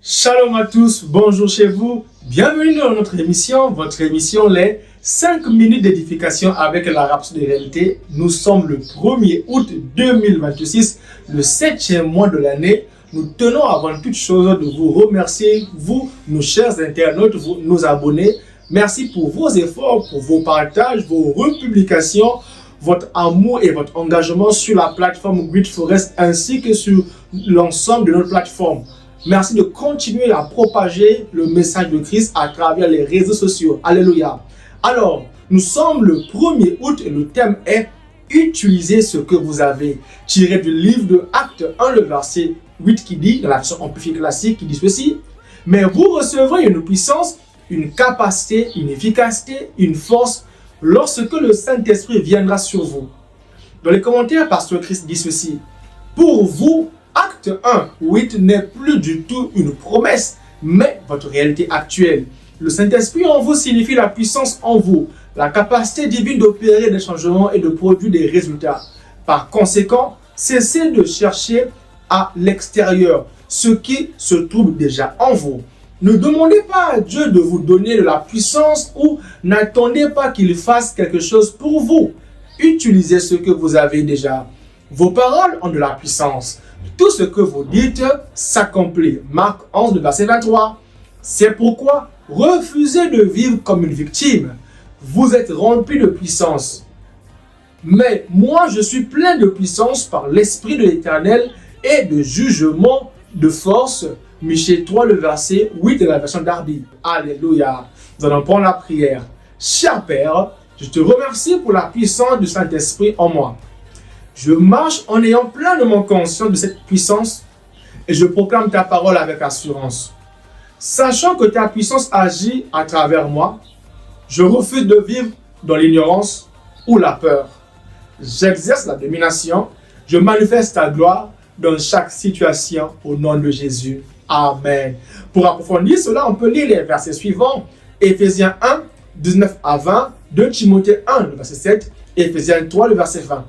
Shalom à tous, bonjour chez vous. Bienvenue dans notre émission, votre émission les 5 minutes d'édification avec la Rhapsodie de réalité. Nous sommes le 1er août 2026, le 7e mois de l'année. Nous tenons avant toute chose de vous remercier, vous, nos chers internautes, vous, nos abonnés. Merci pour vos efforts, pour vos partages, vos republications, votre amour et votre engagement sur la plateforme Great Forest ainsi que sur l'ensemble de notre plateforme. Merci de continuer à propager le message de Christ à travers les réseaux sociaux. Alléluia. Alors, nous sommes le 1er août et le thème est « Utilisez ce que vous avez » tiré du livre de Actes 1, le verset 8 qui dit, dans la version amplifiée classique, qui dit ceci « Mais vous recevrez une puissance, une capacité, une efficacité, une force lorsque le Saint-Esprit viendra sur vous. » Dans les commentaires, Pasteur Christ dit ceci « Pour vous, Acte 1, 8 n'est plus du tout une promesse, mais votre réalité actuelle. Le Saint-Esprit en vous signifie la puissance en vous, la capacité divine d'opérer des changements et de produire des résultats. Par conséquent, cessez de chercher à l'extérieur ce qui se trouve déjà en vous. Ne demandez pas à Dieu de vous donner de la puissance ou n'attendez pas qu'il fasse quelque chose pour vous. Utilisez ce que vous avez déjà. Vos paroles ont de la puissance. Tout ce que vous dites s'accomplit. Marc 11, verset 23. C'est pourquoi refusez de vivre comme une victime. Vous êtes rempli de puissance. Mais moi, je suis plein de puissance par l'Esprit de l'Éternel et de jugement, de force. Michée 3, le verset 8 de la version Darby. Alléluia. Nous allons prendre la prière. Cher Père, je te remercie pour la puissance du Saint-Esprit en moi. Je marche en ayant pleinement conscience de cette puissance et je proclame ta parole avec assurance. Sachant que ta puissance agit à travers moi, je refuse de vivre dans l'ignorance ou la peur. J'exerce la domination, je manifeste ta gloire dans chaque situation au nom de Jésus. Amen. Pour approfondir cela, on peut lire les versets suivants. Éphésiens 1, 19 à 20, 2 Timothée 1, le verset 7, et Éphésiens 3, le verset 20.